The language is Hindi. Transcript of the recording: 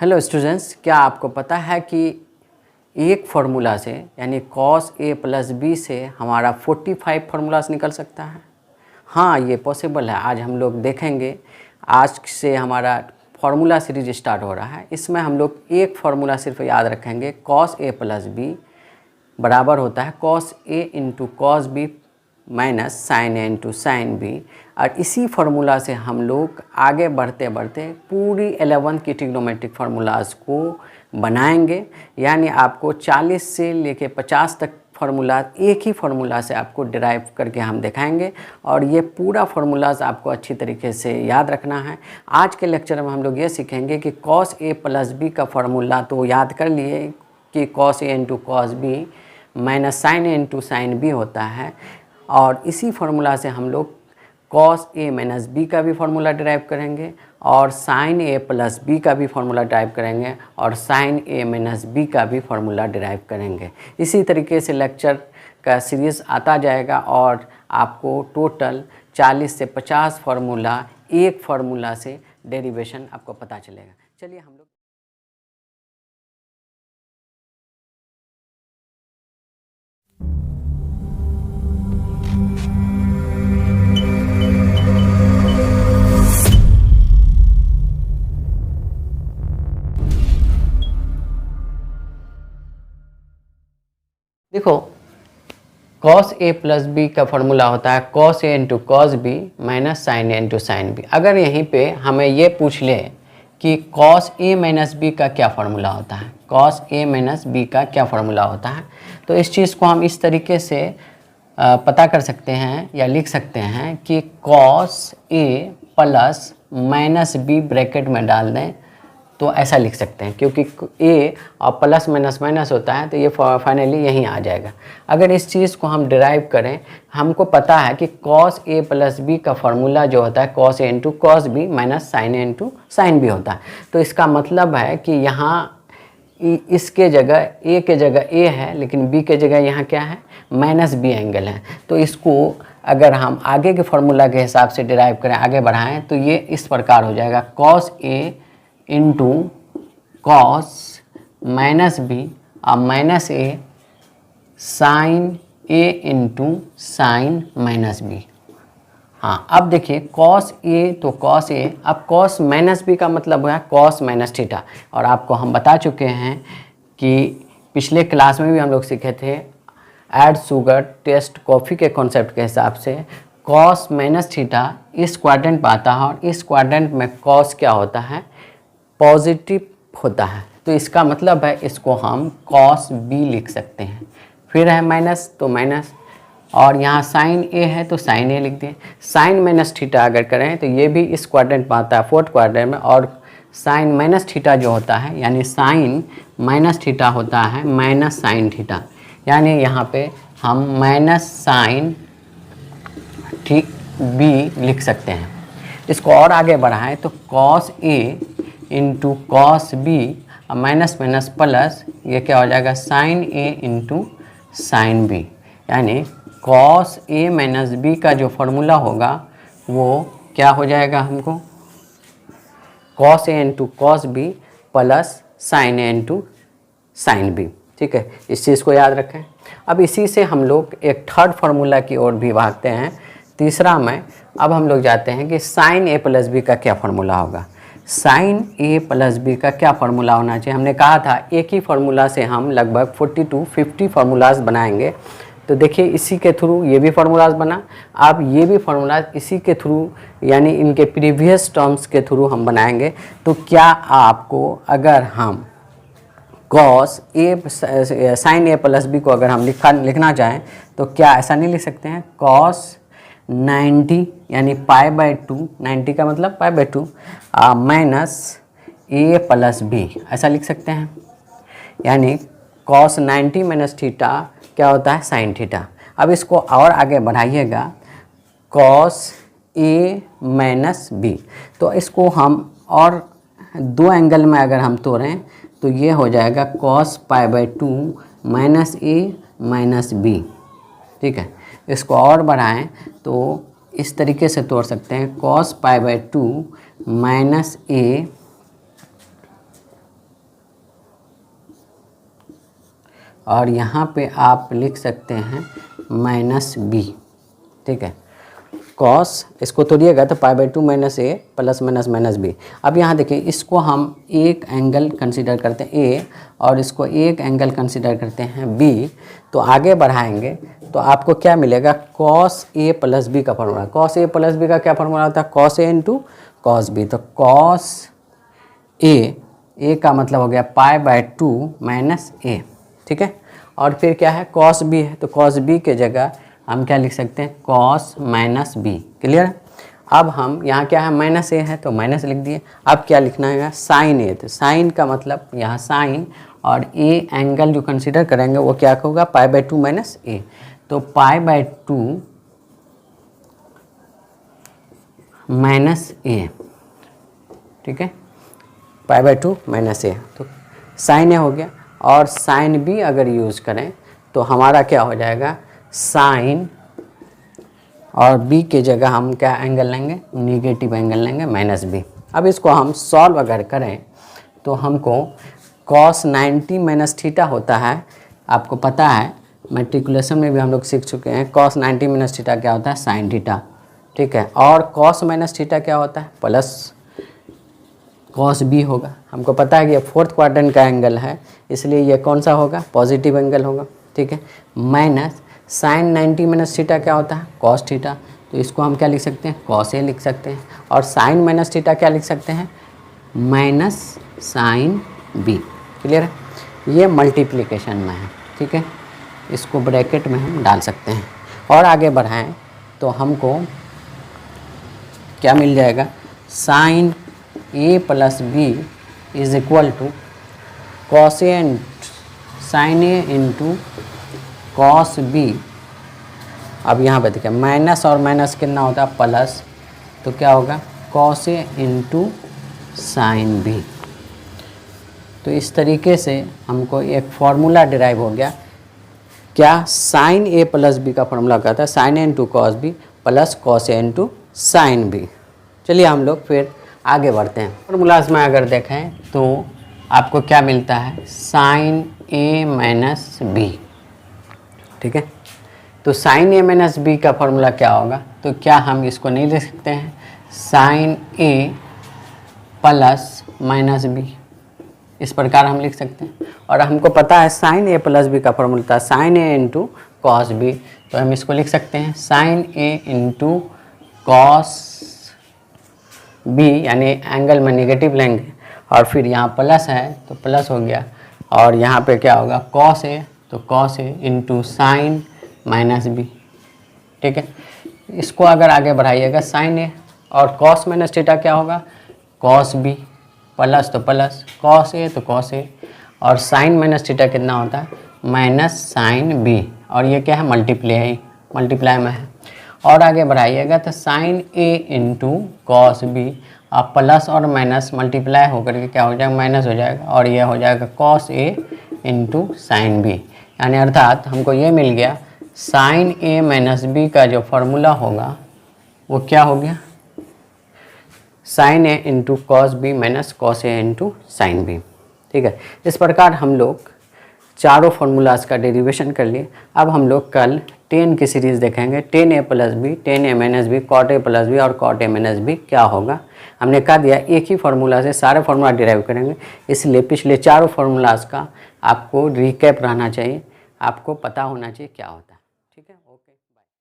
हेलो स्टूडेंट्स, क्या आपको पता है कि एक फार्मूला से यानी cos a प्लस बी से हमारा 45 फार्मूलास निकल सकता है। हाँ, ये पॉसिबल है। आज हम लोग देखेंगे। आज से हमारा फार्मूला सीरीज स्टार्ट हो रहा है। इसमें हम लोग एक फार्मूला सिर्फ याद रखेंगे, cos a प्लस बी बराबर होता है cos a into cos B minus sine A into sine B. और इसी फार्मूला से हम लोग आगे बढ़ते बढ़ते पूरी 11 की ट्रिग्नोमेट्रिक फार्मूलाज को बनाएंगे। यानी आपको 40 से लेके 50 तक फार्मूला एक ही फार्मूला से आपको डिराइव करके हम दिखाएंगे और ये पूरा फार्मूलाज आपको अच्छी तरीके से याद रखना है। आज के लेक्चर में हम लोग ये सीखेंगे कि cos a प्लस बी का फार्मूला तो याद कर लिए कि cos a into cos B minus sine A into sine B होता है। और इसी फार्मूला से हम लोग cos a माइनस बी का भी फार्मूला डिराइव करेंगे और sin a प्लस बी का भी फार्मूला डिराइव करेंगे और sin a माइनस बी का भी फार्मूला डिराइव करेंगे। इसी तरीके से लेक्चर का सीरीज़ आता जाएगा और आपको टोटल 40 से 50 फार्मूला एक फार्मूला से डेरिवेशन आपको पता चलेगा। चलिए हम लोग देखो, cos a प्लस बी का फार्मूला होता है cos a into cos B minus sine A into sine B. अगर यहीं पे हमें ये पूछ ले कि cos a माइनस बी का क्या फार्मूला होता है, cos a माइनस बी का क्या फार्मूला होता है, तो इस चीज़ को हम इस तरीके से पता कर सकते हैं या लिख सकते हैं कि cos a plus minus B bracket में डाल दें तो ऐसा लिख सकते हैं, क्योंकि a और प्लस माइनस माइनस होता है तो ये फाइनली यहीं आ जाएगा। अगर इस चीज़ को हम डिराइव करें, हमको पता है कि cos a प्लस बी का फार्मूला जो होता है cos a into cos B minus sine A into sine B होता है। तो इसका मतलब है कि यहाँ इसके जगह a के जगह a है, लेकिन b के जगह यहाँ क्या है, माइनस बी एंगल है। तो इसको अगर हम आगे के फार्मूला के हिसाब से डिराइव करें, आगे बढ़ाएं, तो ये इस प्रकार हो जाएगा cos a into cos minus b और minus a sine A into sine minus b. हाँ, अब देखिए cos a तो cos a, अब cos माइनस बी का मतलब है cos माइनस थीटा। और आपको हम बता चुके हैं कि पिछले क्लास में भी हम लोग सीखे थे ऐड शुगर टेस्ट कॉफ़ी के कॉन्सेप्ट के हिसाब से cos माइनस थीटा इस क्वाड्रेंट में आता है और इस क्वाड्रेंट में cos क्या होता है, पॉजिटिव होता है। तो इसका मतलब है इसको हम cos b लिख सकते हैं। फिर है माइनस तो माइनस, और यहाँ साइन a है तो साइन a लिख दें। साइन माइनस थीटा अगर करें तो ये भी इस क्वाड्रेंट में आता है, फोर्थ क्वाड्रेंट में, और साइन माइनस थीटा जो होता है यानी साइन माइनस थीटा होता है माइनस साइन थीटा। यानी यहाँ पे हम माइनस साइन b लिख सकते हैं। इसको और आगे बढ़ाएं तो cos a into cos b और माइनस माइनस प्लस, ये क्या हो जाएगा, साइन ए इंटू साइन बी। यानी cos a माइनस बी का जो फार्मूला होगा वो क्या हो जाएगा, हमको cos a into cos B plus sine A into sine B. ठीक है, इस चीज़ को याद रखें। अब इसी से हम लोग एक थर्ड फार्मूला की ओर भी भागते हैं, तीसरा में। अब हम लोग जाते हैं कि साइन ए प्लस बी का क्या फार्मूला होगा। साइन ए प्लस बी का क्या फार्मूला होना चाहिए, हमने कहा था एक ही फार्मूला से हम लगभग 40 to 50 फार्मूलाज बनाएंगे। तो देखिए, इसी के थ्रू ये भी फार्मूलाज बना, अब ये भी फार्मूलाज इसी के थ्रू यानी इनके प्रीवियस टर्म्स के थ्रू हम बनाएंगे। तो क्या आपको अगर हम cos a sine A plus b को अगर हम लिखना चाहें तो क्या ऐसा नहीं लिख सकते हैं, cos 90 यानी π/2, 90 का मतलब π/2 माइनस a प्लस बी, ऐसा लिख सकते हैं। यानी cos 90 माइनस थीटा क्या होता है, साइन थीटा। अब इसको और आगे बढ़ाइएगा, cos a माइनस बी, तो इसको हम और दो एंगल में अगर हम तोड़ें तो ये हो जाएगा cos π/2 minus a minus B. ठीक है, इसको और बढ़ाएं तो इस तरीके से तोड़ सकते हैं, cos π/2 माइनस a और यहाँ पे आप लिख सकते हैं माइनस बी, ठीक है। कॉस इसको तोड़िएगा तो pi by 2 minus a plus minus minus b. अब यहाँ देखिए इसको हम एक एंगल कंसीडर करते हैं ए और इसको एक एंगल कंसीडर करते हैं बी, तो आगे बढ़ाएंगे तो आपको क्या मिलेगा, कॉस ए प्लस बी का formula. Cos A plus B का क्या फॉर्मूला होता है, cos A into cos B. तो कॉस ए का मतलब हो गया पाई बाई 2 माइनस ए, ठीक है। और फिर क्या है, कॉस बी है, तो कॉस बी के जगह हम क्या लिख सकते हैं, कॉस माइनस बी। क्लियर है। अब हम यहाँ क्या है, माइनस ए है तो माइनस लिख दिए। अब क्या लिखना है, साइन ए। तो साइन का मतलब यहाँ साइन और ए एंगल जो कंसीडर करेंगे वो क्या होगा, पाई बाई 2 माइनस ए। तो पाई बाई 2 माइनस ए, ठीक है, पाई बाई 2 माइनस ए। तो साइन ए हो गया। और साइन बी अगर यूज़ करें तो हमारा क्या हो जाएगा, साइन और बी के जगह हम क्या एंगल लेंगे, निगेटिव एंगल लेंगे माइनस बी। अब इसको हम सॉल्व अगर करें तो हमको कॉस 90 माइनस थीटा होता है, आपको पता है मैट्रिकुलेशन में भी हम लोग सीख चुके हैं। कॉस 90 माइनस थीटा क्या होता है, साइन थीटा, ठीक है। और कॉस माइनस थीटा क्या होता है, प्लस कॉस बी होगा। हमको पता है कि ये फोर्थ क्वाड्रेंट का एंगल है, इसलिए ये कौन सा होगा, पॉजिटिव एंगल होगा, ठीक है। माइनस साइन 90 माइनस थीटा क्या होता है, कॉस थीटा। तो इसको हम क्या लिख सकते हैं, कॉस ए लिख सकते हैं। और साइन माइनस थीटा क्या लिख सकते हैं, माइनस साइन बी। क्लियर है। ये मल्टीप्लिकेशन में है, ठीक है। इसको ब्रैकेट में हम डाल सकते हैं। और आगे बढ़ाएं तो हमको क्या मिल जाएगा, sine A plus b is equal to cosine sine A into cos b. अब यहाँ पे देखिए माइनस और माइनस कितना होता है, प्लस, तो क्या होगा, cos A into sine B. तो इस तरीके से हमको एक फार्मूला डिराइव हो गया। क्या, साइन ए प्लस बी का फार्मूला कहता है sine A into cos B plus cos A into sine B. चलिए हम लोग फिर आगे बढ़ते हैं। फार्मूलाज में अगर देखें तो आपको क्या मिलता है, साइन ए माइनस बी, ठीक है। तो साइन ए माइनस बी का फॉर्मूला क्या होगा, तो क्या हम इसको नहीं लिख सकते हैं, साइन ए प्लस माइनस बी, इस प्रकार हम लिख सकते हैं। और हमको पता है साइन ए प्लस बी का फॉर्मूला था साइन ए इंटू कॉस बी, तो हम इसको लिख सकते हैं साइन ए इंटू कॉस बी, यानी एंगल में निगेटिव लेंगे और फिर यहाँ प्लस है तो प्लस हो गया। और यहाँ पे क्या होगा, कॉस ए, तो cos A into sine minus B, ठीक है। इसको अगर आगे बढ़ाइएगा साइन ए और कॉस माइनस थीटा क्या होगा, कॉस बी, प्लस तो प्लस, कॉस ए तो कॉस ए, और साइन माइनस थीटा कितना होता है, माइनस साइन बी। और ये क्या है, मल्टीप्लाई में है। और आगे बढ़ाइएगा तो साइन ए इंटू कॉस बी, अब प्लस और माइनस मल्टीप्लाई होकर के क्या हो जाएगा, माइनस हो जाएगा। और ये हो जाएगा cos A into sine b, यानी अर्थात हमको ये मिल गया साइन ए माइनस बी का जो फॉर्मूला होगा वो क्या हो गया, sine A into cos B minus cos A into sine B, ठीक है। इस प्रकार हम लोग चारों फार्मूलाज का डेरिवेशन कर लिए। अब हम लोग कल 10 की सीरीज़ देखेंगे, 10a plus b, 10a minus b, cot a plus b और कॉट ए माइनस बी क्या होगा। हमने कहा दिया एक ही फार्मूला से सारे फार्मूला डिराइव करेंगे, इसलिए पिछले चारों फार्मूलाज का आपको रिकैप रहना चाहिए, आपको पता होना चाहिए क्या होता है, ठीक है। ओके।